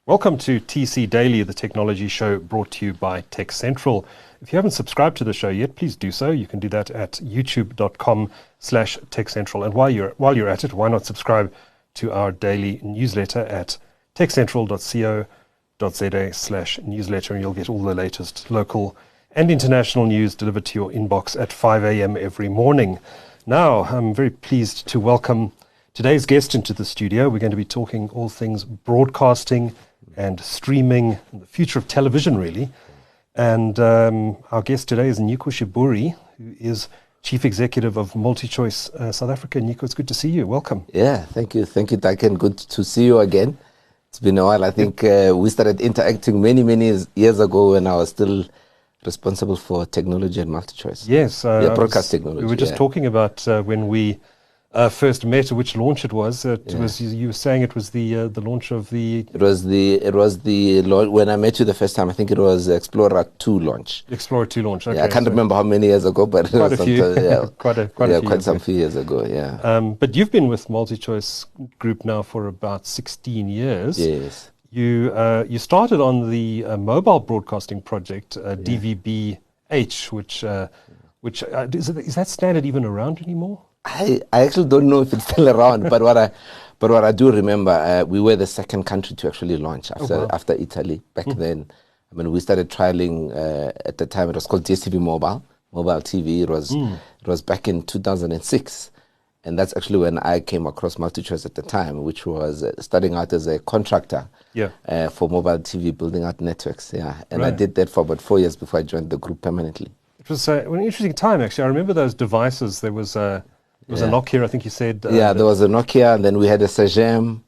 Welcome to TC Daily, the technology show brought to you by TechCentral. If you haven't subscribed to the show yet, please do so. You can do that at youtube.com/TechCentral. And while you're at it, why not subscribe to our daily newsletter at techcentral.co.za/newsletter, and you'll get all the latest local and international news delivered to your inbox at 5 a.m. every morning. Now, I'm very pleased to welcome today's guest into the studio. We're going to be talking all things broadcasting and streaming, and the future of television, really. And our guest today is Nyiko Shiburi, who is Chief Executive of MultiChoice South Africa. Nyiko, it's good to see you. Welcome. Yeah, thank you. Thank you, Duncan. Good to see you again. It's been a while. I think we started interacting many years ago when I was still responsible for technology and MultiChoice. Yes. Broadcast technology. We were just talking about when we first met, which launch it was. Was you were saying it was the launch of the. It was the when I met you the first time. I think it was Explorer 2 launch. Explorer 2 launch. Okay, yeah, I can't remember how many years ago, but quite a few. Quite some few years ago. Yeah. But you've been with MultiChoice Group now for about 16 years. Yes. You started on the mobile broadcasting project, DVB-H, which is that standard even around anymore? I actually don't know if it's still around, but what I do remember, we were the second country to actually launch after Italy. Back then, I mean, we started trialing at the time. It was called DStv Mobile TV. It was back in 2006, and that's actually when I came across MultiChoice at the time, which was starting out as a contractor for mobile TV, building out networks. Yeah, and I did that for about 4 years before I joined the group permanently. It was an interesting time, actually. I remember those devices. There was a Nokia, I think you said. There was a Nokia, and then we had a Sagem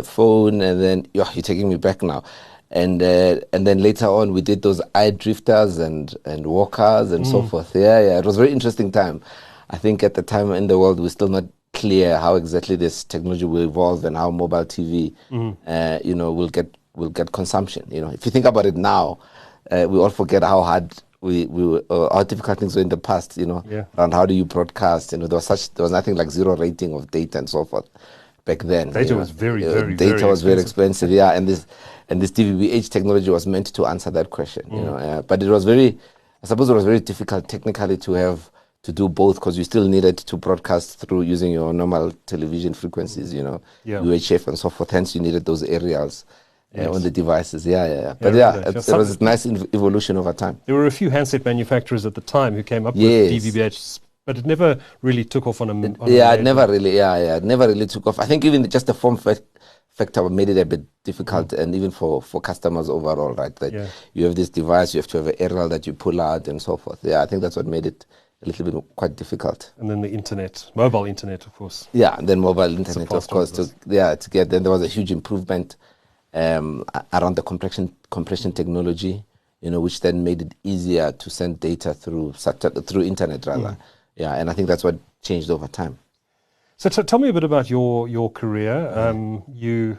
phone, and then you're taking me back now. And then later on, we did those iDrifters and walkers and so forth. Yeah, it was a very interesting time. I think at the time in the world, we're still not clear how exactly this technology will evolve and how mobile TV, will get consumption. If you think about it now, we all forget how hard how difficult things were in the past, around how do you broadcast, there was nothing like zero rating of data and so forth back then. Data was very very expensive, and this DVB-H technology was meant to answer that question, but it was very difficult technically to do both, because you still needed to broadcast through using your normal television frequencies, UHF and so forth, hence you needed those aerials. On the devices, But it was a nice evolution over time. There were a few handset manufacturers at the time who came up with DVB-H, but it never really took off on a it never really took off. I think even just the form factor made it a bit difficult, and even for customers overall, right? That you have this device, you have to have an aerial that you pull out and so forth. Yeah, I think that's what made it a little bit quite difficult. And then the internet, mobile internet, of course. Yeah, and then mobile internet, of course. To get then there was a huge improvement around the compression technology, which then made it easier to send data through internet rather. Yeah, and I think that's what changed over time. So tell me a bit about your career. You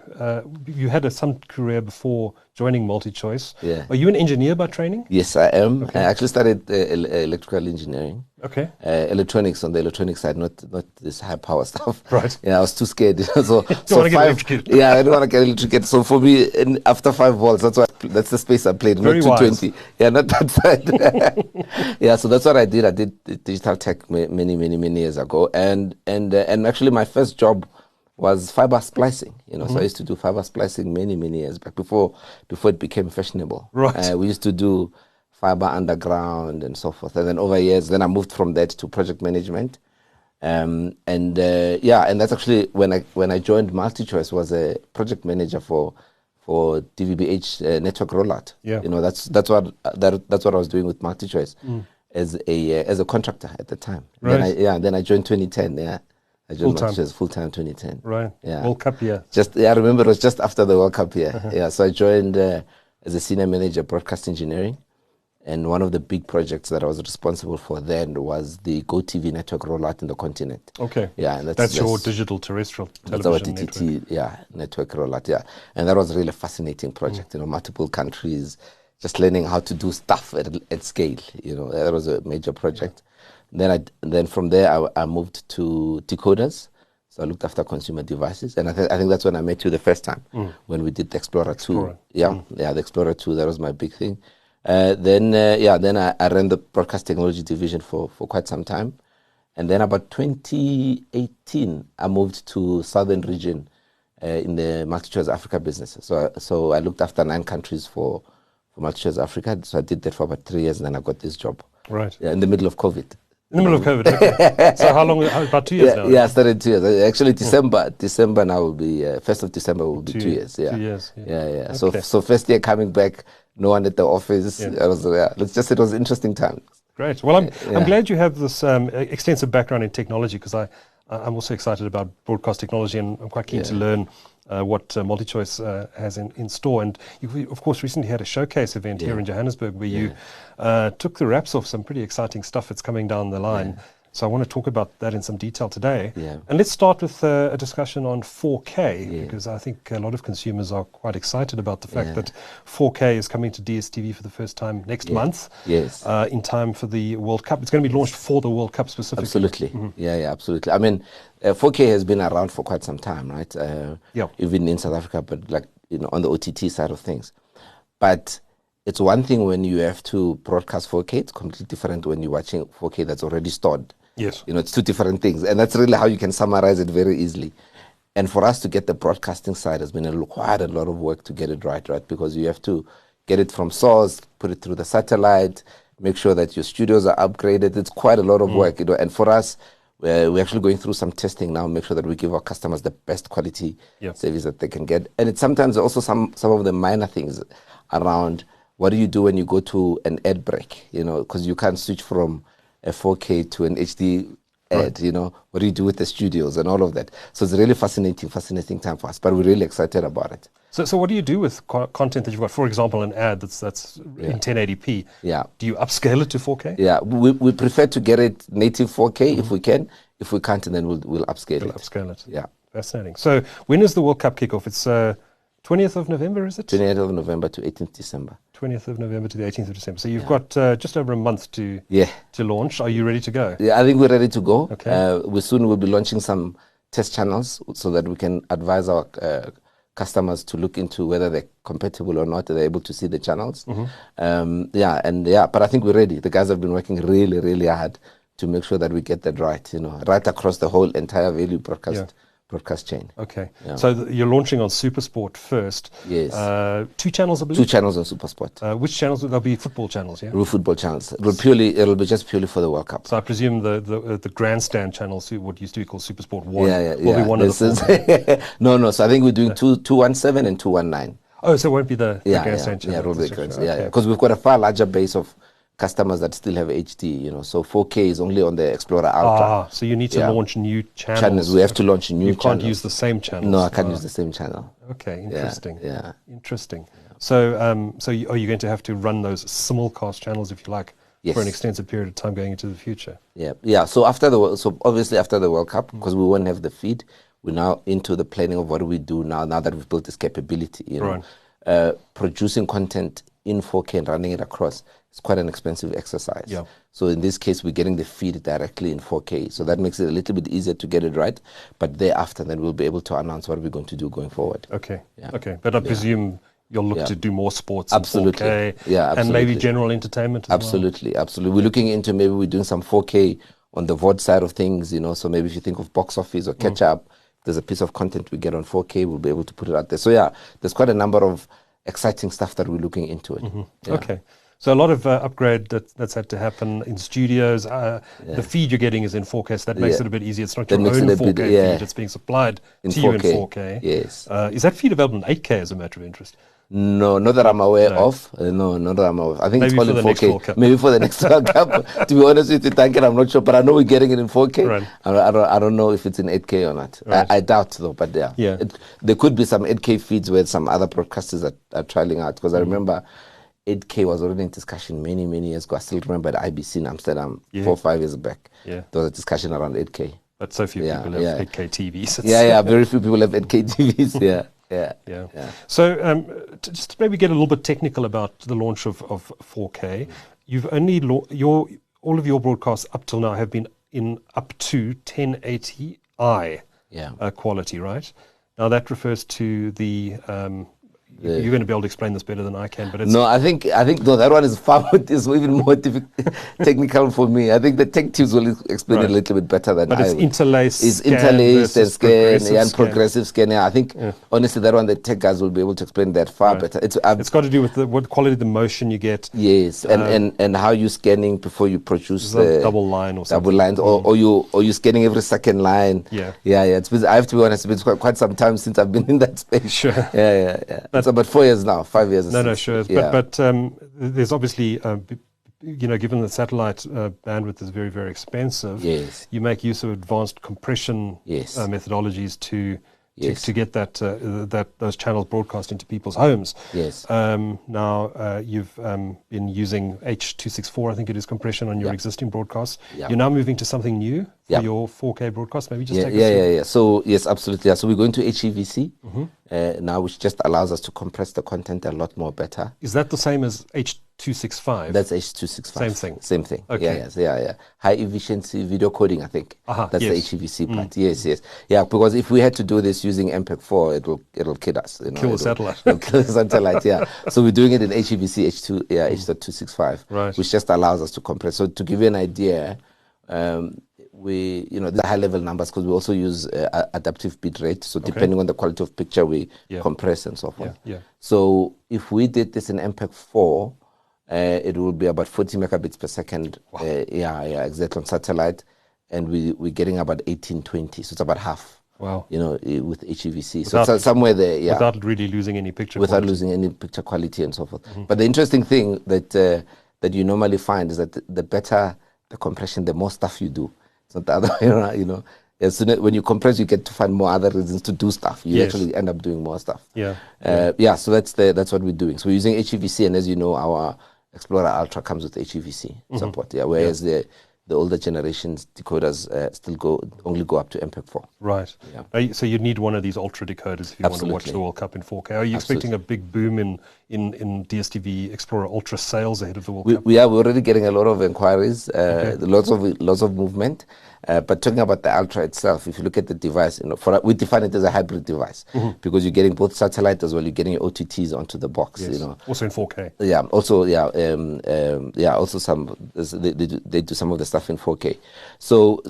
had some career before joining MultiChoice. Yeah. Are you an engineer by training? Yes, I am. Okay. I actually studied electrical engineering. Okay. Electronics, on the electronic side, not this high power stuff. Right. Yeah, I was too scared. So I didn't want to get electrocuted. So for me, after 5 volts, that's the space I played. Very not 220. Wise. Yeah, not that side. Yeah, so that's what I did. I did digital tech many years ago, and actually my first job was fibre splicing. So I used to do fibre splicing many years back before it became fashionable. Right. We used to do fiber underground and so forth, and then over years, then I moved from that to project management, and that's actually when I joined MultiChoice, was a project manager for DVB-H network rollout. Yeah, that's what I was doing with MultiChoice as a contractor at the time. Right. Then I joined 2010. Yeah. I joined MultiChoice full-time 2010. Right. Yeah. World Cup year. I remember it was just after the World Cup year. Yeah. So I joined as a senior manager broadcast engineering, and one of the big projects that I was responsible for then was the GoTV network rollout in the continent. Okay. Yeah, and that's your digital terrestrial television network. Network rollout. Yeah, and that was a really fascinating project. Multiple countries, just learning how to do stuff at scale. That was a major project. Then from there I moved to decoders. So I looked after consumer devices, and I think that's when I met you the first time, when we did the Explorer 2. Yeah, the Explorer 2, that was my big thing. Then I ran the broadcast technology division for quite some time. And then about 2018, I moved to Southern region in the MultiChoice Africa business. So I looked after 9 countries for MultiChoice Africa. So I did that for about 3 years, and then I got this job. Right. Yeah, in the middle of COVID. In the middle of COVID, okay. So how long, about 2 years now? Yeah, I started 2 years. Actually, December now will be, 1st of December will be 2 years. Yeah. 2 years. Yeah. Okay. So first year coming back, no one at the office. Yeah. I was, it was interesting time. Great. Well, I'm glad you have this extensive background in technology, because I'm also excited about broadcast technology, and I'm quite keen to learn what MultiChoice has in store. And you, of course, recently had a showcase event here in Johannesburg where you took the wraps off some pretty exciting stuff that's coming down the line. So I want to talk about that in some detail today. And let's start with a discussion on 4K, because I think a lot of consumers are quite excited about the fact that 4K is coming to DStv for the first time next month. Yes. In time for the World Cup. It's going to be launched for the World Cup specifically. Absolutely. Yeah, absolutely. I mean, 4K has been around for quite some time, right? Even in South Africa, but like, on the OTT side of things. But it's one thing when you have to broadcast 4K. It's completely different when you're watching 4K that's already stored. Yes. It's 2 different things. And that's really how you can summarize it very easily. And for us to get the broadcasting side has been quite a lot of work to get it right? Because you have to get it from source, put it through the satellite, make sure that your studios are upgraded. It's quite a lot of work, And for us, we're actually going through some testing now, make sure that we give our customers the best quality service that they can get. And it's sometimes also some of the minor things around what do you do when you go to an ad break, because you can't switch from a 4K to an HD ad, what do you do with the studios and all of that? So it's a really fascinating time for us, but we're really excited about it. So what do you do with content that you've got? For example, an ad that's in 1080p. Yeah. Do you upscale it to 4K? Yeah, we prefer to get it native 4K if we can. If we can't, then we'll upscale it. Upscale it. Yeah. Fascinating. So when is the World Cup kickoff? It's 20th of November, is it? 20th of November to 18th December. 20th of November to the 18th of December. So you've got just over a month to launch. Are you ready to go? Yeah, I think we're ready to go. Okay. We soon will be launching some test channels so that we can advise our customers to look into whether they're compatible or not, they're able to see the channels. But I think we're ready. The guys have been working really, really hard to make sure that we get that right, right across the whole entire value broadcast chain. Okay. Yeah. So you're launching on SuperSport first. Yes. 2 channels, I believe? 2 channels on SuperSport. Which channels? There'll be football channels, yeah? Football channels. It'll be just purely for the World Cup. So I presume the grandstand channels, what used to be called SuperSport 1, will be one of the 4. No. So I think we're doing 217 and 219. Oh, so it won't be the grandstand channel? Yeah, it will be the grandstand. Yeah, because we've got a far larger base of customers that still have HD, so 4K is only on the Explorer Ultra. So you need to launch new channels. We have to launch new channels. You can't use the same channel. No, I can't use the same channel. Okay, interesting. Yeah. Interesting. So, are you going to have to run those simulcast channels, if you like, for an extensive period of time going into the future? Yeah. So obviously after the World Cup, because we won't have the feed, we're now into the planning of what do we do now that we've built this capability. Producing content in 4K and running it across. It's quite an expensive exercise. Yeah. So in this case, we're getting the feed directly in 4K. So that makes it a little bit easier to get it right. But thereafter, then we'll be able to announce what we're going to do going forward. Okay. Yeah. Okay. But I presume you'll look to do more sports absolutely. In 4K. Yeah, absolutely. And maybe general entertainment as absolutely. Absolutely. We're looking into maybe we're doing some 4K on the VOD side of things, So maybe if you think of box office or catch up, there's a piece of content we get on 4K, we'll be able to put it out there. So there's quite a number of exciting stuff that we're looking into it. Okay. So a lot of upgrade that's had to happen in studios. The feed you're getting is in 4K, so that makes it a bit easier. It's not your own 4K feed, it's being supplied to you in 4K. Yes. Is that feed available in 8K as a matter of interest? No, not that I'm aware of. No, not that I'm aware of. I think maybe it's only 4K. Maybe for the next World Cup. To be honest with you, Duncan, I'm not sure, but I know we're getting it in 4K. Right. I don't know if it's in 8K or not. Right. I doubt though, but there could be some 8K feeds where some other broadcasters are trialing out, because I remember 8K was already in discussion many, many years ago. I still remember at IBC in Amsterdam 4 or 5 years back. Yeah. There was a discussion around 8K. But so few people have 8K TVs. Very few people have 8K TVs. Yeah. So just maybe get a little bit technical about the launch of 4K. You've only all of your broadcasts up till now have been in up to 1080i quality, right? Now that refers to the you're going to be able to explain this better than I can, but it's no, I think no, that one is far is even more technical for me. I think the tech teams will explain it a little bit better than I will. But it's interlaced, it's interlaced and scan and progressive scan. I think honestly that one the tech guys will be able to explain that far better. It's got to do with what quality of the motion you get. Yes, and how you scanning before you produce the double line or something. Double lines, or you scanning every second line. Yeah. I have to be honest, it's been quite some time since I've been in that space. Sure. Yeah. It's about 4 years now, 5 years. Sure. Yeah. But there's obviously, given that satellite bandwidth is very, very expensive, you make use of advanced compression methodologies to get those channels broadcast into people's homes. Yes. Now you've been using H.264, I think it is, compression on your existing broadcasts. Yeah. You're now moving to something new for your 4K broadcast. Maybe just take us through. Yeah. So yes, absolutely. So we're going to HEVC now, which just allows us to compress the content a lot more better. Is that the same as H.265? That's H.265. Same thing. Okay. Yeah. High efficiency video coding, I think. That's the HEVC part. Yes. Yeah, because if we had to do this using MPEG-4, it'll kill us. Kill the satellite. It'll kill the satellite. Yeah. So we're doing it in HEVC H.265, right, which just allows us to compress. So to give you an idea, the high level numbers, because we also use adaptive bit rate. So depending on the quality of picture, we compress and so forth. Yeah. So if we did this in MPEG-4, it will be about 40 megabits per second. Wow. Exactly, on satellite, and we're getting about 1820. So it's about half. Wow. With HEVC. So it's somewhere there. Yeah. Without really losing any picture. Without losing any picture quality and so forth. But the interesting thing that you normally find is that the better the compression, the more stuff you do. It's not the other way around, As soon as when you compress, you get to find more other reasons to do stuff. You actually end up doing more stuff. So that's what we're doing. So we're using HEVC, and as you know, our Explorer Ultra comes with HEVC support. Whereas the older generations decoders only go up to MPEG-4. Right. Yeah. So you need one of these ultra decoders if you want to watch the World Cup in 4K. Are you expecting a big boom in DStv Explorer Ultra sales ahead of the World Cup? We're already getting a lot of inquiries, lots of movement. But talking about the Ultra itself, if you look at the device, we define it as a hybrid device because you're getting both satellite as well. You're getting your OTTs onto the box. Also in 4K. Yeah. Also some they do some of the stuff in 4K. So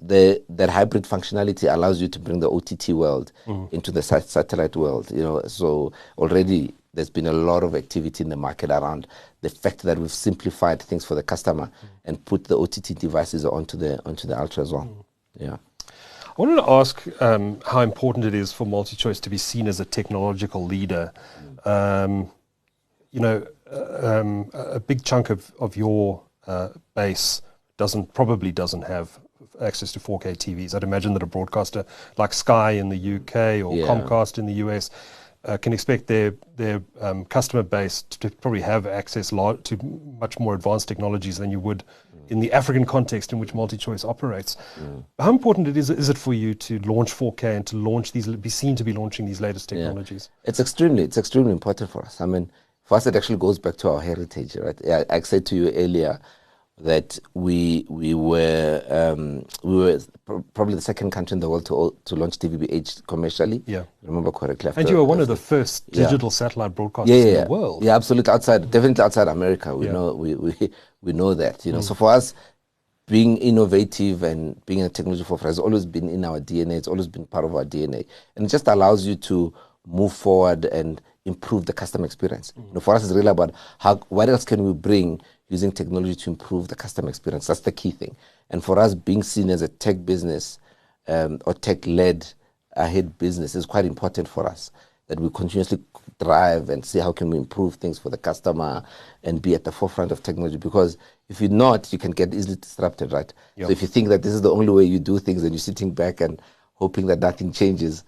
that hybrid functionality allows you to bring the OTT world into the satellite world. So already there's been a lot of activity in the market around the fact that we've simplified things for the customer and put the OTT devices onto the Ultra as well. Yeah. I wanted to ask how important it is for MultiChoice to be seen as a technological leader. A big chunk of your base probably doesn't have access to 4K TVs. I'd imagine that a broadcaster like Sky in the UK or Comcast in the US can expect their customer base to probably have access to much more advanced technologies than you would in the African context in which MultiChoice operates. How important is it for you to launch 4K and to be seen to be launching these latest technologies? It's extremely important for us. I mean, for us, it actually goes back to our heritage, right? I said to you earlier that we were probably the second country in the world to launch TVBH commercially. Yeah, remember correctly. And you were one of the first digital satellite broadcasters in the world. Yeah, absolutely. Definitely outside America. We know that. So for us, being innovative and being a technology forefront has always been in our DNA. It's always been part of our DNA, and it just allows you to move forward and improve the customer experience. For us, it's really about what else can we bring using technology to improve the customer experience. That's the key thing. And for us, being seen as a tech business or tech-led ahead business is quite important for us, that we continuously drive and see how can we improve things for the customer and be at the forefront of technology. Because if you're not, you can get easily disrupted, right? Yep. So if you think that this is the only way you do things and you're sitting back and hoping that nothing changes,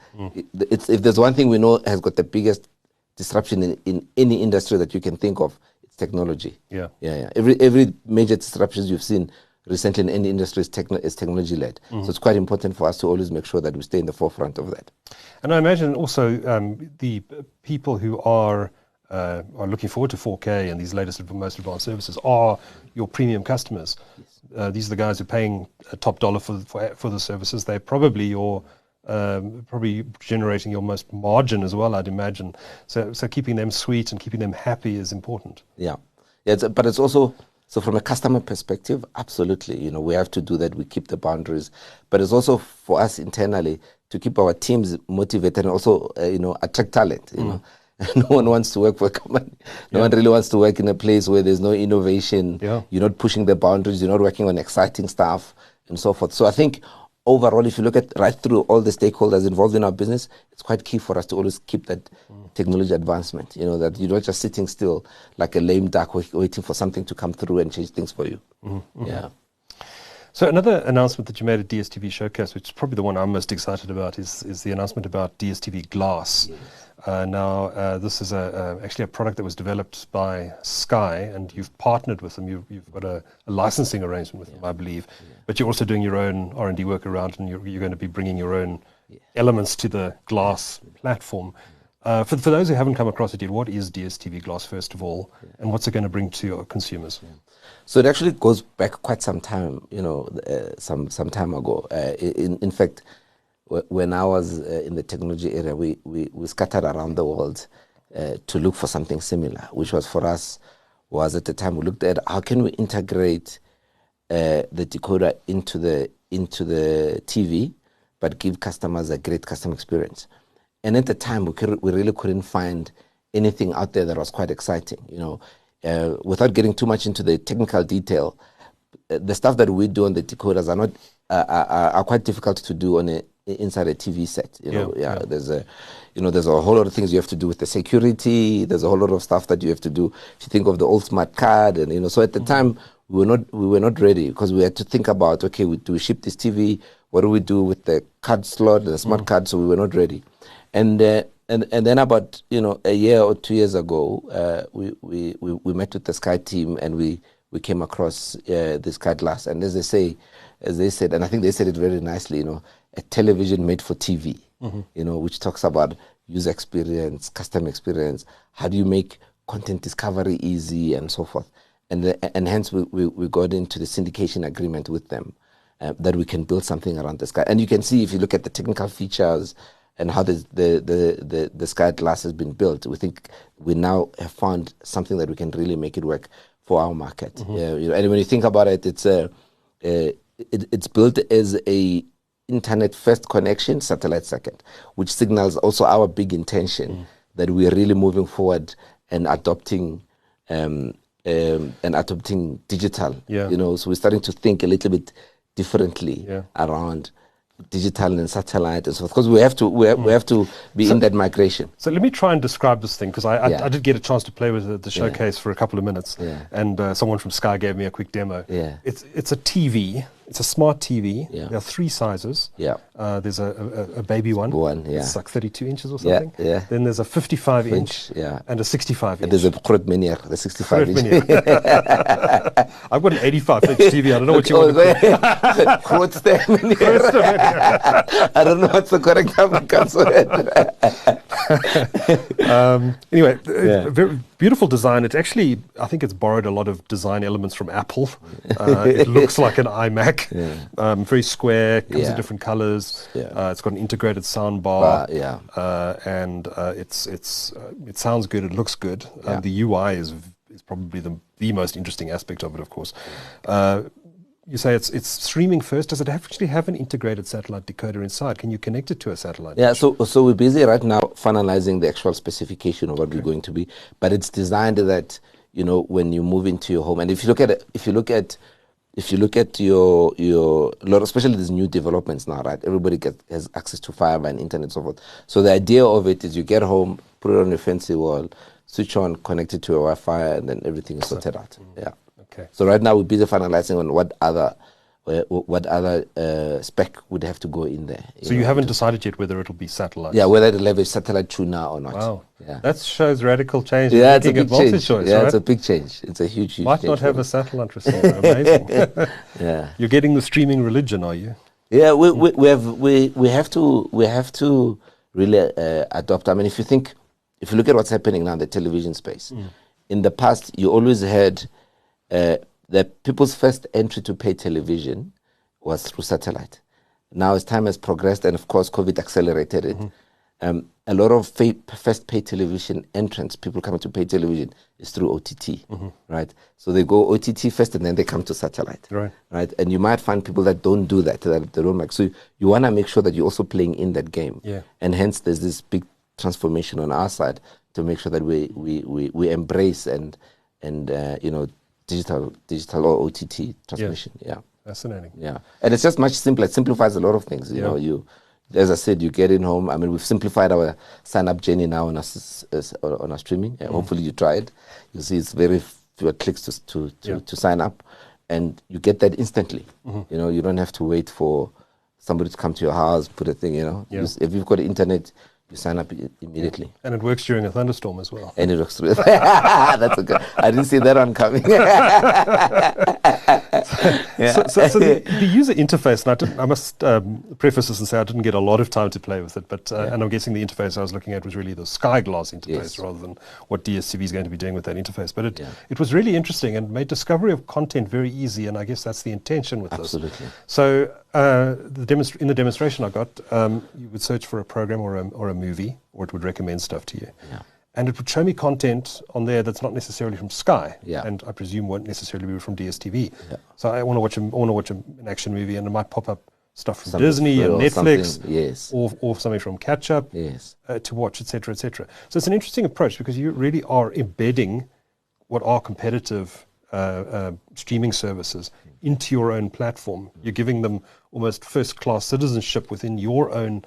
if there's one thing we know has got the biggest disruption in any industry that you can think of, technology. Yeah. Every major disruptions you've seen recently in any industry is technology led. So it's quite important for us to always make sure that we stay in the forefront of that. And I imagine also the people who are looking forward to 4K and these latest most advanced services are your premium customers. Yes. These are the guys who are paying top dollar for the services. They're probably your probably generating your most margin as well, I'd imagine. So keeping them sweet and keeping them happy is important. Yeah, but it's also, so from a customer perspective, absolutely, you know, we have to do that. We keep the boundaries, but it's also for us internally to keep our teams motivated and also, you know, attract talent, you know. No one wants to work for a company. No one really wants to work in a place where there's no innovation. Yeah. You're not pushing the boundaries. You're not working on exciting stuff and so forth. So I think overall, if you look at right through all the stakeholders involved in our business, it's quite key for us to always keep that technology advancement. You know, that you're not just sitting still like a lame duck waiting for something to come through and change things for you. Yeah. So another announcement that you made at DStv Showcase, which is probably the one I'm most excited about, is the announcement about DStv Glass. Yes. Now, this is actually a product that was developed by Sky, and you've partnered with them. You've got a licensing arrangement with them, I believe. But you're also doing your own R&D work around, and you're going to be bringing your own elements to the Glass platform. For those who haven't come across it yet, what is DStv Glass, first of all, and what's it going to bring to your consumers? So it actually goes back quite some time, you know, some time ago. In fact, when I was in the technology area, we scattered around the world to look for something similar, which was for us, was at the time we looked at how can we integrate the decoder into the TV, but give customers a great customer experience. And at the time, we really couldn't find anything out there that was quite exciting, you know. Without getting too much into the technical detail, the stuff that we do on the decoders are quite difficult to do on inside a TV set. You know, there's a whole lot of things you have to do with the security. There's a whole lot of stuff that you have to do. If you think of the old smart card, and you know, so at the time we were not ready, because we had to think about, okay, do we ship this TV? What do we do with the card slot, the smart card? So we were not ready, and then about, you know, a year or 2 years ago, we met with the Sky team, and we came across the Sky Glass, and as they said, and I think they said it very nicely, you know, a television made for TV, you know, which talks about user experience, customer experience. How do you make content discovery easy and so forth? And hence we got into the syndication agreement with them, that we can build something around the Sky. And you can see, if you look at the technical features and how the Sky Glass has been built, we think we now have found something that we can really make it work for our market. You know, and when you think about it, it's built as a internet first connection, satellite second, which signals also our big intention that we are really moving forward and adopting digital. You know, so we're starting to think a little bit differently around digital and satellite and so forth, because we have to be in that migration. So let me try and describe this thing, because I did get a chance to play with the showcase for a couple of minutes, and someone from Sky gave me a quick demo. It's a TV. It's a smart TV. There are 3 sizes. There's a baby one. It's like 32 inches or something. Then there's a 55 inch and a 65 inch. And there's a Groot Meneer, the 65 inch. I've got an 85 inch TV. I don't know what you want to call it. I don't know what's the correct African word. Anyway, very beautiful design. It's actually, I think it's borrowed a lot of design elements from Apple. It looks like an iMac. Very square, comes in different colors. It's got an integrated sound bar. And it sounds good. It looks good. The UI is probably the most interesting aspect of it, of course. You say it's streaming first. Does it actually have an integrated satellite decoder inside? Can you connect it to a satellite? So we're busy right now finalizing the actual specification of what we're going to be, but it's designed that, you know, when you move into your home, and if you look at your lot, especially these new developments now, right? Everybody has access to fibre and internet and so forth. So the idea of it is you get home, put it on your fancy wall, switch on, connect it to your Wi-Fi, and then everything is sorted out. Okay. So right now we're busy finalizing on what other spec would have to go in there. So you haven't decided yet whether it'll be satellite? Whether it'll have a satellite tuner or not. Wow. That shows radical change. It's a big change. MultiChoice, it's a big change. It's a huge Might change. Not have a satellite receiver. Amazing. You're getting the streaming religion, are you? We have to really adopt. I mean, if you look at what's happening now in the television space, in the past you always had that people's first entry to pay television was through satellite. Now, as time has progressed, and of course, COVID accelerated it, a lot of first pay television entrants, people coming to pay television, is through OTT, right? So they go OTT first, and then they come to satellite, right? And you might find people that don't do that, that they don't like. So you want to make sure that you're also playing in that game, and hence there's this big transformation on our side to make sure that we embrace and you know, digital or OTT transmission. Yeah. Fascinating. Yeah, and it's just much simpler. It simplifies a lot of things. You know, as I said, you get in home. I mean, we've simplified our sign-up journey now on our streaming. Hopefully, you tried. You see, it's very few clicks to sign up, and you get that instantly. You know, you don't have to wait for somebody to come to your house, put a thing. You know, if you've got internet, you sign up immediately. And it works during a thunderstorm as well. And it works through. That's a good. I didn't see that one coming. So the user interface, and I must preface this and say I didn't get a lot of time to play with it, but and I'm guessing the interface I was looking at was really the Sky Glass interface rather than what DStv is going to be doing with that interface. But it was really interesting and made discovery of content very easy, and I guess that's the intention with this. Absolutely. So in the demonstration I got, you would search for a program or a movie, or it would recommend stuff to you. And it would show me content on there that's not necessarily from Sky, and I presume won't necessarily be from DStv. So I want to watch an action movie, and it might pop up stuff from Disney and Netflix, or something from Catch Up to watch, etc., etc. So it's an interesting approach because you really are embedding what are competitive streaming services into your own platform. You're giving them almost first-class citizenship within your own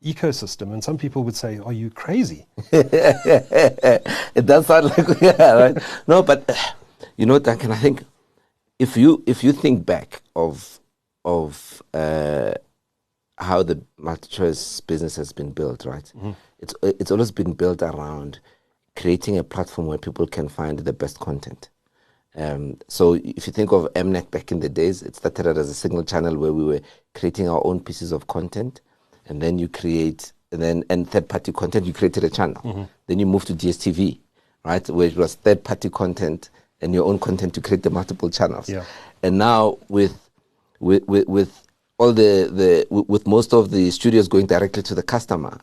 ecosystem, and some people would say, "Are you crazy?" It does sound like right? No, but you know, Duncan, I think if you think back of how the MultiChoice business has been built, right? It's always been built around creating a platform where people can find the best content. So if you think of Mnet back in the days, it started out as a single channel where we were creating our own pieces of content. And then you create, and third-party content, you created a channel. Then you move to DStv, right, where it was third-party content and your own content to create the multiple channels. And now with all with most of the studios going directly to the customer,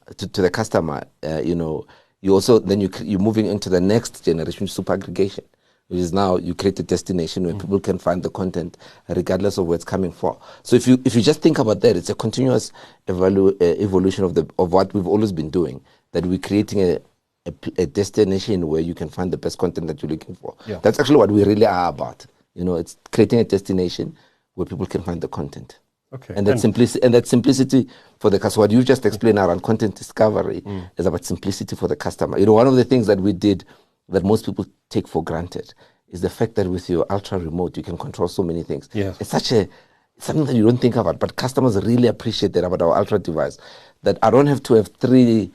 you know, you also then you're moving into the next generation, super aggregation, which is now you create a destination where people can find the content regardless of where it's coming from. So if you just think about that, it's a continuous evolution of what we've always been doing, that we're creating a destination where you can find the best content that you're looking for. That's actually what we really are about. You know, it's creating a destination where people can find the content. And that simplicity for the customer. What you just explained around content discovery is about simplicity for the customer. You know, one of the things that we did that most people take for granted is the fact that with your ultra remote you can control so many things. It's something that you don't think about, but customers really appreciate that about our ultra device, that I don't have to have three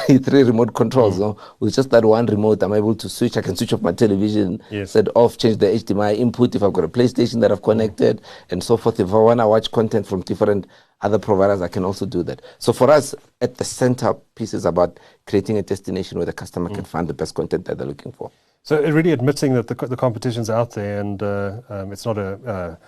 remote controls. No? With just that one remote, I'm able to switch. I can switch off my television, set off, change the HDMI input if I've got a PlayStation that I've connected, and so forth. If I want to watch content from different other providers, I can also do that. So for us, at the center piece is about creating a destination where the customer can find the best content that they're looking for. So really admitting that the competition's out there, and it's not a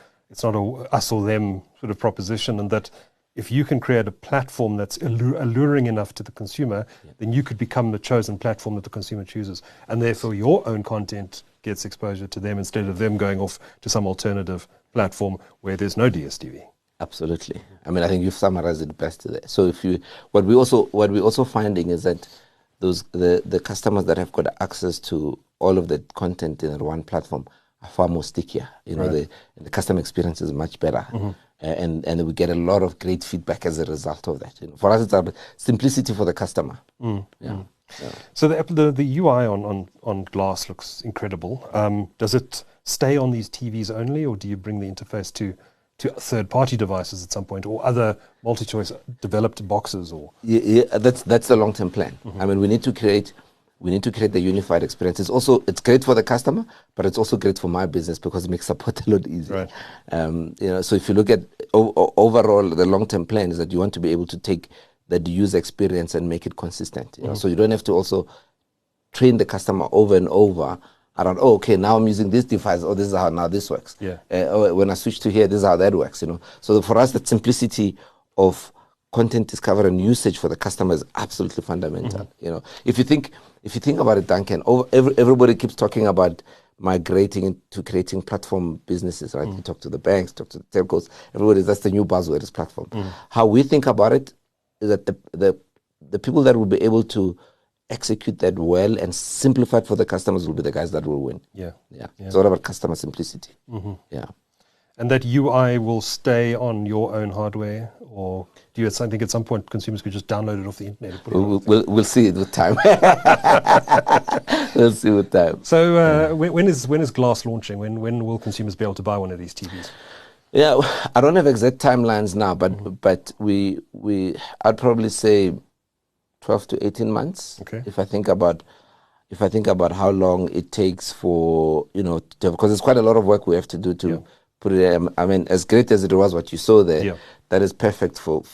us or them sort of proposition, and that if you can create a platform that's alluring enough to the consumer, then you could become the chosen platform that the consumer chooses, and therefore your own content gets exposure to them instead of them going off to some alternative platform where there's no DStv. Absolutely. I mean, I think you've summarized it best there. So what we're also finding is that the customers that have got access to all of the content in one platform are far more stickier. You know, the customer experience is much better. And we get a lot of great feedback as a result of that. You know, for us, it's about simplicity for the customer. So the UI on Glass looks incredible. Does it stay on these TVs only, or do you bring the interface to third-party devices at some point, or other MultiChoice developed boxes? Or that's the long-term plan. I mean, we need to create the unified experience. It's great for the customer, but it's also great for my business because it makes support a lot easier. You know, so if you look at overall, the long-term plan is that you want to be able to take the user experience and make it consistent. You know? So you don't have to also train the customer over and over around, oh, okay, now I'm using this device, oh, this is how now this works. Yeah. When I switch to here, this is how that works, So for us, the simplicity of content discovery and usage for the customer is absolutely fundamental. If you think about it, Duncan, everybody keeps talking about migrating into creating platform businesses, right? You talk to the banks, talk to the telcos, that's the new buzzword is platform. How we think about it is that the people that will be able to execute that well and simplify it for the customers will be the guys that will win. Yeah. It's all about customer simplicity. Yeah. And that UI will stay on your own hardware, or do you think at some point consumers could just download it off the internet? We'll see it with time. We'll see with time. So when is Glass launching? When will consumers be able to buy one of these TVs? Yeah, I don't have exact timelines now, but I'd probably say 12 to 18 months. Okay. If I think about how long it takes for because it's quite a lot of work we have to do to put it. I mean, as great as it was, what you saw there, that is perfect for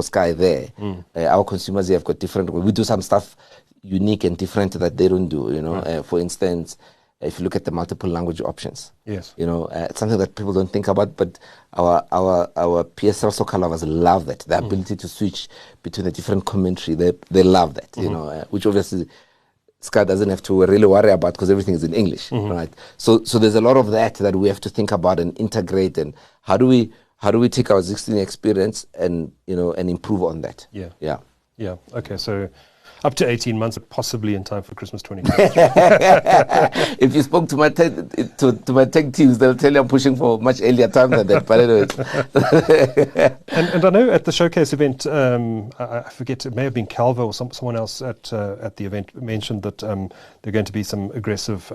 Sky there. Our consumers here have got different. We do some stuff unique and different that they don't do. For instance, if you look at the multiple language options, yes, it's something that people don't think about, but our PSL soccer lovers love that. The ability to switch between the different commentary, they love that. Which obviously Sky doesn't have to really worry about because everything is in English, right? So there's a lot of that we have to think about and integrate. And how do we take our existing experience and improve on that? Yeah. Okay, so up to 18 months, possibly in time for Christmas 2020. If you spoke to my tech teams, they'll tell you I'm pushing for much earlier time than that. But anyways. and I know at the showcase event, I forget, it may have been Calvo or someone else at the event mentioned that there are going to be some aggressive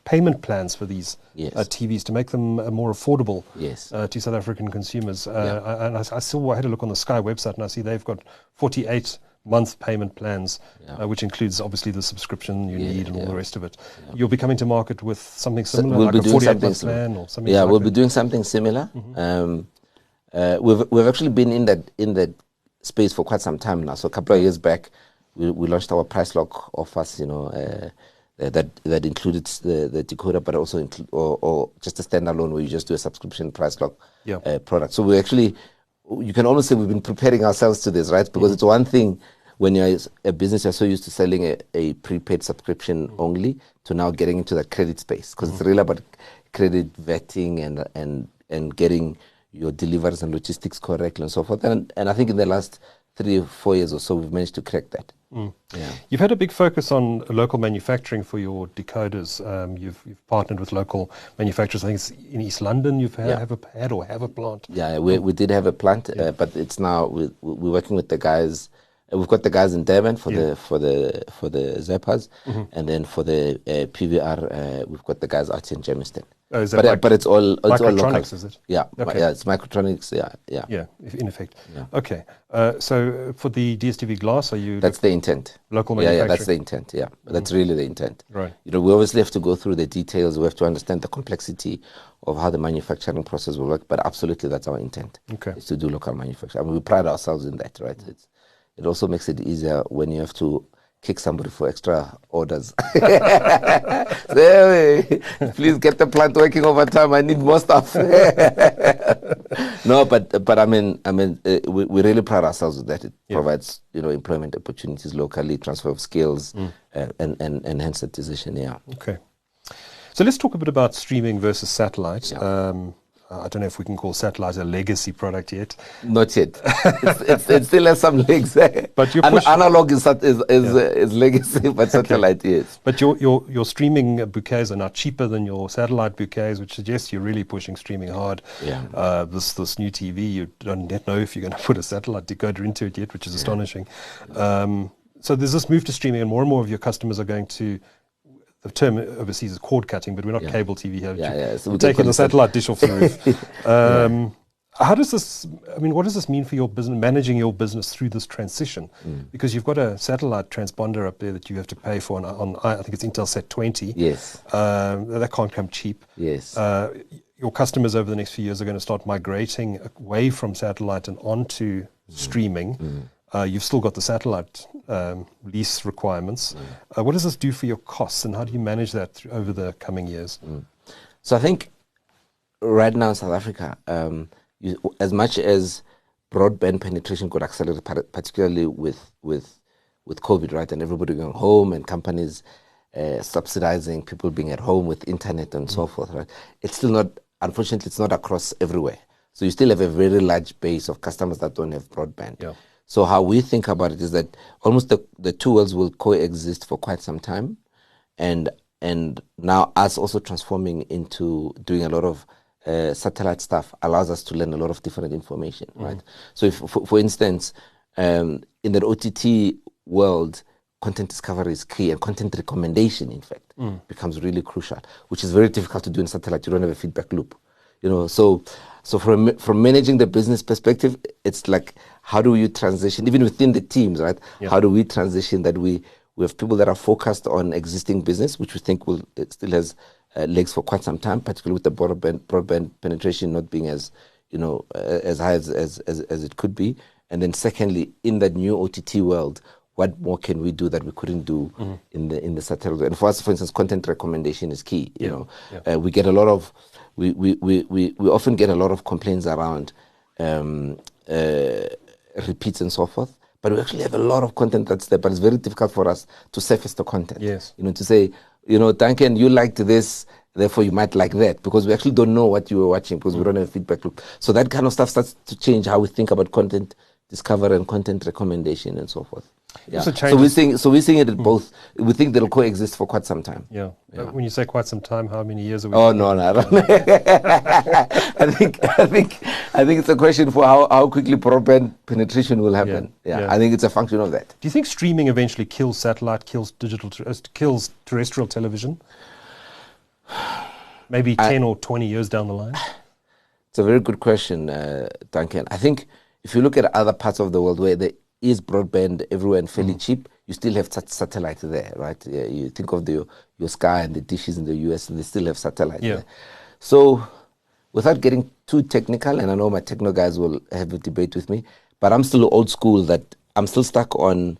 payment plans for these TVs to make them more affordable to South African consumers. And I had a look on the Sky website and I see they've got 48-month payment plans, which includes obviously the subscription you need and all the rest of it. You'll be coming to market with something similar, we'll like a 48-month plan or something. We'll be doing something similar. We've actually been in that space for quite some time now. So a couple of years back, we launched our price lock offers, that included the decoder, but also or just a standalone where you just do a subscription price lock product. So we actually, you can almost say we've been preparing ourselves to this, right? Because it's one thing when you're a business, you're so used to selling a prepaid subscription only to now getting into the credit space, because it's really about credit vetting and getting your deliveries and logistics correct and so forth. And I think in the last 3 or 4 years or so, we've managed to crack that. You've had a big focus on local manufacturing for your decoders. You've partnered with local manufacturers. I think it's in East London you've have a plant. Yeah, we did have a plant, but it's now we're working with the guys. We've got the guys in Durban for the Zappers, and then for the PVR, we've got the guys out in Germiston. Oh, is that but it's all local. Is it? Yeah, okay. It's microtronics. Yeah, in effect. Yeah. Okay, so for the DStv Glass, are you? That's the intent. Local manufacturing. Yeah, that's the intent. Yeah, that's really the intent. Right. We obviously have to go through the details. We have to understand the complexity of how the manufacturing process will work. But absolutely, that's our intent. Okay. Is to do local manufacturing. I mean, we pride ourselves in that, right? It also makes it easier when you have to kick somebody for extra orders. Please get the plant working overtime. I need more stuff. No, but I mean, we really pride ourselves with that. It provides, employment opportunities locally, transfer of skills, and hence the decision. Yeah. Okay. So let's talk a bit about streaming versus satellite. I don't know if we can call satellite a legacy product yet. Not yet. it still has some legs. But analog is legacy, but satellite yes. But your streaming bouquets are now cheaper than your satellite bouquets, which suggests you're really pushing streaming hard. Yeah. This new TV, you don't yet know if you're going to put a satellite decoder into it yet, which is astonishing. So there's this move to streaming, and more of your customers are going to. The term overseas is cord cutting, but we're not cable TV here. So we're taking the satellite dish off the roof. How does this? I mean, what does this mean for your business, managing your business through this transition? Because you've got a satellite transponder up there that you have to pay for on I think it's Intelsat 20. Yes. That can't come cheap. Yes. Your customers over the next few years are going to start migrating away from satellite and onto streaming. You've still got the satellite lease requirements. What does this do for your costs, and how do you manage that over the coming years? So I think right now in South Africa, as much as broadband penetration could accelerate, particularly with COVID, right, and everybody going home and companies subsidizing people being at home with internet and so forth, right? It's still not, unfortunately, it's not across everywhere. So you still have a very large base of customers that don't have broadband. Yeah. So how we think about it is that almost the two worlds will coexist for quite some time, and now us also transforming into doing a lot of satellite stuff allows us to learn a lot of different information, right? So if, for instance, in the OTT world, content discovery is key, and content recommendation, in fact, becomes really crucial, which is very difficult to do in satellite. You don't have a feedback loop, you know. So from managing the business perspective, it's like, how do you transition, even within the teams, right? Yeah. How do we transition that we have people that are focused on existing business, which we think it still has legs for quite some time, particularly with the broadband penetration not being as, you know, as high as it could be. And then secondly, in that new OTT world, what more can we do that we couldn't do in the satellite? And for us, for instance, content recommendation is key. You know, we get a lot of we often get a lot of complaints around repeats and so forth. But we actually have a lot of content that's there, but it's very difficult for us to surface the content. Yes. You know, to say, you know, Duncan, you liked this, therefore you might like that, because we actually don't know what you were watching, because we don't have a feedback loop. So that kind of stuff starts to change how we think about content discovery and content recommendation and so forth. Yeah. So we're seeing it at both. We think they'll coexist for quite some time. Yeah. When you say quite some time, how many years are we? Oh no, I don't know. I think it's a question for how quickly broadband penetration will happen. Yeah. I think it's a function of that. Do you think streaming eventually kills satellite, kills kills terrestrial television? Maybe 10 or 20 years down the line? It's a very good question, Duncan. I think if you look at other parts of the world where there is broadband everywhere and fairly cheap, you still have satellite there, right? Yeah, you think of your Sky and the dishes in the US, and they still have satellite there. So without getting too technical, and I know my techno guys will have a debate with me, but I'm still old school, that I'm still stuck on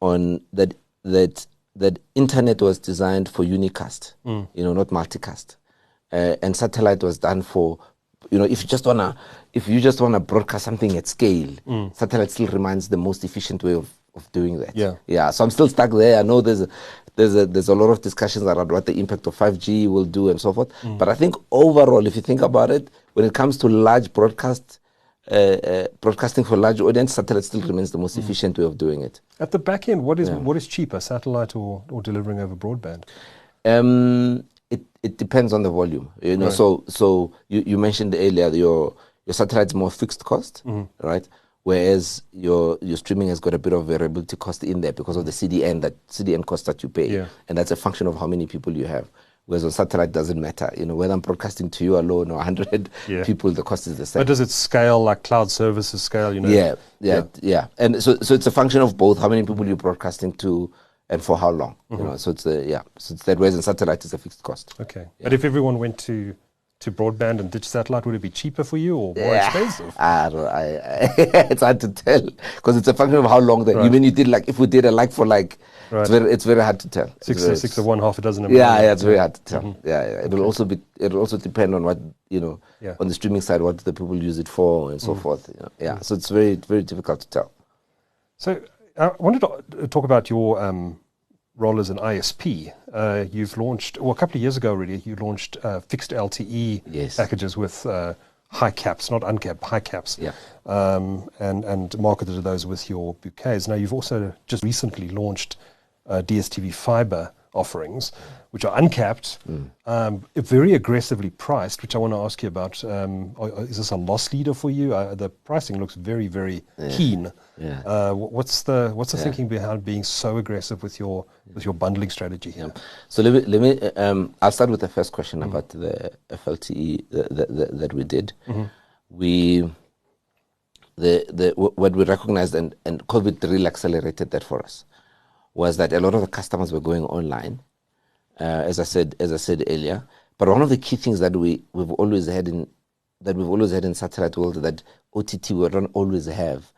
that internet was designed for unicast, you know, not multicast. And satellite was done for, you know, if you just wanna broadcast something at scale, satellite still remains the most efficient way of doing that. Yeah. So I'm still stuck there. I know there's a lot of discussions around what the impact of 5G will do and so forth. But I think overall, if you think about it, when it comes to large broadcasting for large audience, satellite still remains the most efficient way of doing it. At the back end, what is cheaper, satellite or delivering over broadband? It depends on the volume, you know. Right. So you mentioned earlier your satellite's more fixed cost, right? Whereas your streaming has got a bit of variability cost in there because of the CDN cost that you pay, and that's a function of how many people you have. Whereas on satellite doesn't matter, you know, whether I'm broadcasting to you alone or 100 people, the cost is the same. But does it scale like cloud services scale? You know. Yeah. And so it's a function of both how many people you're broadcasting to and for how long. You know, so it's that. Whereas in satellite is a fixed cost. Okay, but if everyone went to broadband and ditch satellite, would it be cheaper for you or more expensive? It's hard to tell because it's a function of how long. You mean you did if we did a like for like. Right. It's very hard to tell. Six of one, half a dozen. It's very hard to tell. It'll also depend on what, you know, on the streaming side, what the people use it for and so forth. You know? So it's very, very difficult to tell. So I wanted to talk about your role as an ISP. You've launched, a couple of years ago already, you launched fixed LTE packages with high caps, not uncapped, high caps, and marketed those with your bouquets. Now you've also just recently launched DStv fibre offerings, which are uncapped, very aggressively priced, which I want to ask you about. Is this a loss leader for you? The pricing looks very, very keen. What's the thinking behind being so aggressive with your bundling strategy here? So let me I'll start with the first question about the FLTE that we did. What we recognized, and COVID really accelerated that for us, was that a lot of the customers were going online, as I said earlier. But one of the key things that we've always had in satellite world that OTT will not always have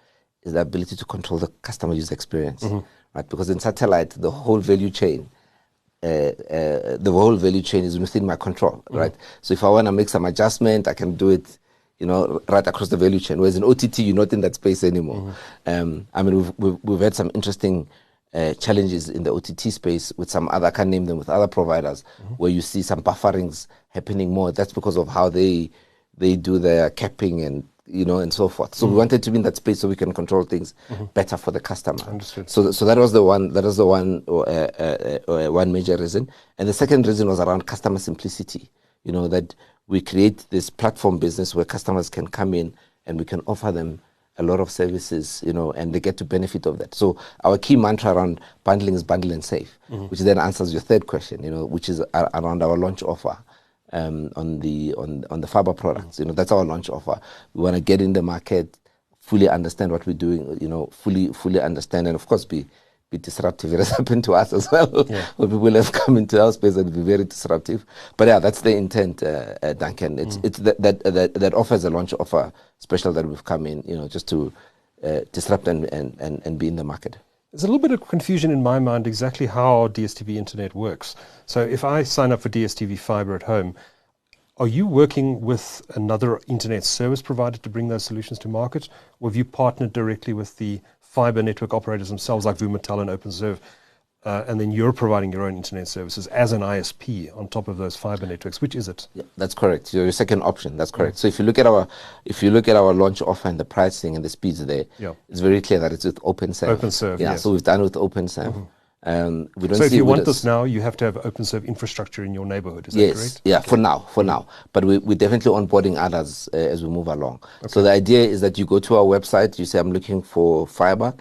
is the ability to control the customer user experience, right? Because in satellite, the whole value chain is within my control, right? So if I want to make some adjustment, I can do it, right across the value chain. Whereas in OTT, you're not in that space anymore. I mean, we've had some interesting challenges in the OTT space with some other, I can't name them, with other providers, where you see some bufferings happening more. That's because of how they do their capping and and so forth. So we wanted to be in that space so we can control things better for the customer. Understood. So that was the one. That was the one major reason. And the second reason was around customer simplicity. That we create this platform business where customers can come in and we can offer them a lot of services, and they get to benefit of that. So our key mantra around bundling is bundle and save, which then answers your third question, which is around our launch offer. On the fibre products, that's our launch offer. We want to get in the market, fully understand what we're doing, fully understand, and of course be disruptive. It has happened to us as well, where people have come into our space and be very disruptive. But yeah, that's the intent, Duncan. It's that offer is a launch offer special that we've come in, just to disrupt and be in the market. There's a little bit of confusion in my mind exactly how DStv Internet works. So if I sign up for DStv Fibre at home, are you working with another internet service provider to bring those solutions to market? Or have you partnered directly with the fibre network operators themselves, like Vumatel and OpenServe, and then you're providing your own internet services as an ISP on top of those fibre networks? Which is it? Yeah, that's correct. Your second option, that's correct. So if you look at our launch offer and the pricing and the speeds there, it's very clear that it's with OpenServe. OpenServe, yes. So we've done with OpenServe. We don't so if you want this now, you have to have OpenServe infrastructure in your neighborhood, is that correct? Yeah, okay. For now. But we're definitely onboarding others as we move along. Okay. So the idea is that you go to our website, you say, I'm looking for fiber,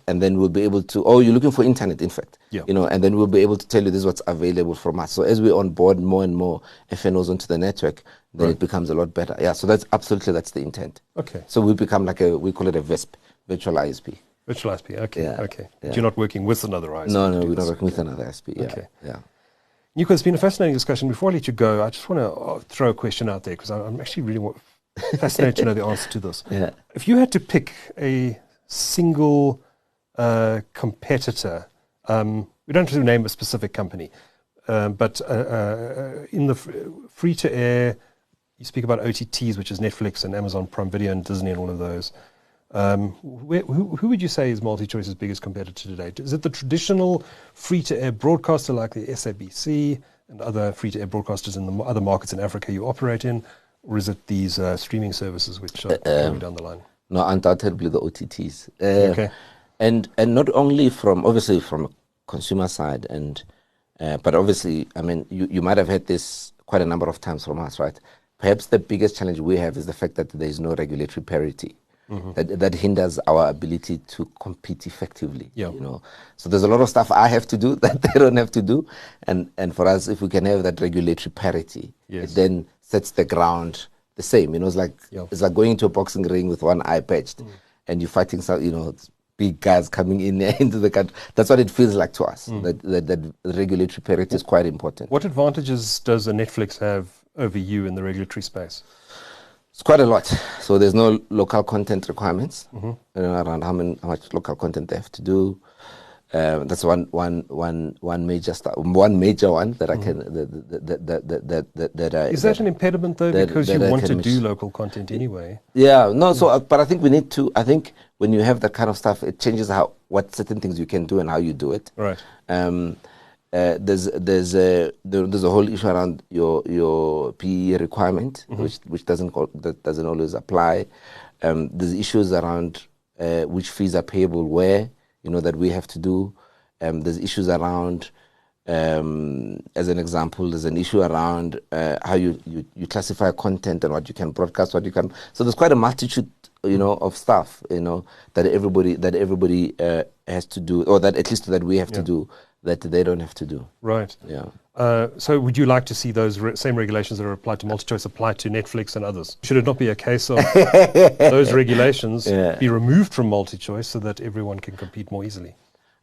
and then we'll be able to, you're looking for internet, in fact. And then we'll be able to tell you this is what's available from us. So as we onboard more and more FNOs onto the network, then it becomes a lot better. Yeah, so that's the intent. Okay. So we become we call it a VISP, virtual ISP. Virtual ISP, okay, okay. But you're not working with another ISP? No, we're not working with another ISP, Okay. Nyiko, it's been a fascinating discussion. Before I let you go, I just want to throw a question out there, because I'm actually really fascinated to know the answer to this. If you had to pick a single competitor, we don't have to name a specific company, but in the free-to-air, you speak about OTTs, which is Netflix and Amazon Prime Video and Disney and all of those. Who would you say is MultiChoice's biggest competitor today? Is it the traditional free-to-air broadcaster like the SABC and other free-to-air broadcasters in the other markets in Africa you operate in, or is it these streaming services which are coming down the line? No, undoubtedly the OTTs. Okay. And not only obviously from a consumer side, but obviously, I mean, you might have heard this quite a number of times from us, right? Perhaps the biggest challenge we have is the fact that there is no regulatory parity. That hinders our ability to compete effectively. So there's a lot of stuff I have to do that they don't have to do, and for us, if we can have that regulatory parity, it then sets the ground the same. It's like going into a boxing ring with one eye patched, and you're fighting some big guys coming in into the country. That's what it feels like to us. That regulatory parity is quite important. What advantages does a Netflix have over you in the regulatory space? It's quite a lot. So there's no local content requirements around how much local content they have to do. That's one major one that I can that is that an impediment though, because you want to do local content anyway? So but I think we need to. I think when you have that kind of stuff, it changes what certain things you can do and how you do it. Right. There's a whole issue around your PE requirement, which doesn't always apply. There's issues around which fees are payable where, that we have to do. There's issues around, as an example, there's an issue around how you classify content and what you can broadcast, what you can. So there's quite a multitude, of stuff, that everybody has to do, or that at least that we have to do, that they don't have to do. Right. Yeah. So would you like to see those same regulations that are applied to MultiChoice apply to Netflix and others? Should it not be a case of those regulations be removed from MultiChoice so that everyone can compete more easily?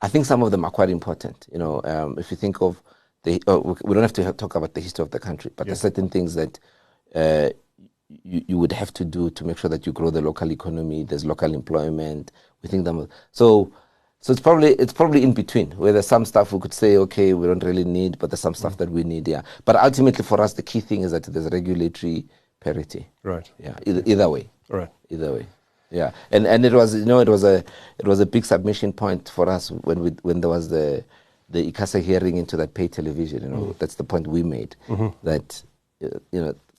I think some of them are quite important. If you think of we don't have to talk about the history of the country, but there's certain things that you would have to do to make sure that you grow the local economy. There's local employment. We think that so it's probably in between, where there's some stuff we could say, okay, we don't really need, but there's some stuff that we need. Yeah, but ultimately for us, the key thing is that there's regulatory parity. Right. Yeah. Either way. Right. Either way. Yeah. And it was it was a big submission point for us when there was the ICASA hearing into that pay television. That's the point we made, that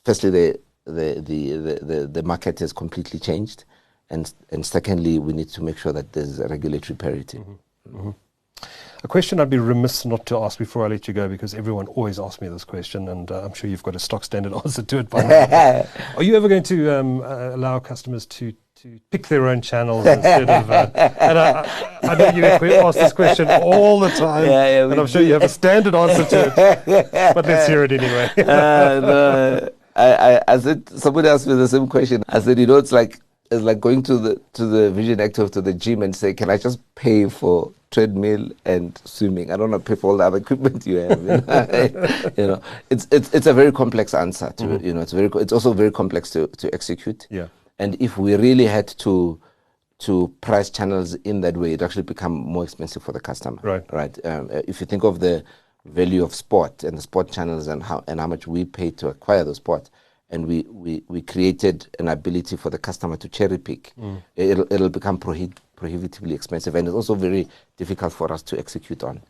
firstly the market has completely changed, and secondly we need to make sure that there's a regulatory parity. A question I'd be remiss not to ask before I let you go, because everyone always asks me this question, and I'm sure you've got a stock standard answer to it by now. Are you ever going to allow customers to pick their own channels instead of... and I know you ask this question all the time, and I'm sure you have a standard answer to it, but let's hear it anyway. No, I said, somebody asked me the same question. I said, it's like going to the Vision Active, to the gym, and say, can I just pay for treadmill and swimming? I don't want to pay for all the other equipment you have. It's a very complex answer to it. It's also very complex to execute. Yeah. And if we really had to price channels in that way, it actually become more expensive for the customer. Right. If you think of the value of sport and the sport channels and how much we pay to acquire the sport, and we created an ability for the customer to cherry pick, it'll become prohibitively expensive, and it's also very difficult for us to execute on.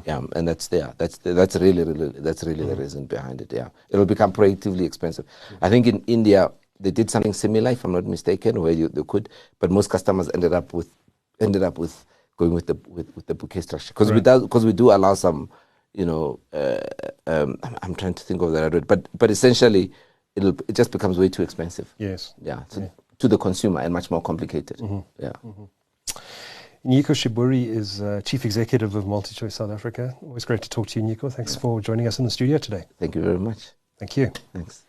Yeah, and that's really the reason behind it. Yeah, it'll become prohibitively expensive. I think in India they did something similar, if I'm not mistaken, where they could, but most customers ended up with going with the bouquet structure, because we do allow some, I'm trying to think of the right word, but essentially it just becomes way too expensive. Yes. Yeah. To the consumer, and much more complicated. Yeah. Nyiko Shiburi is Chief Executive of MultiChoice South Africa. Always great to talk to you, Nyiko. Thanks for joining us in the studio today. Thank you very much. Thank you. Thanks.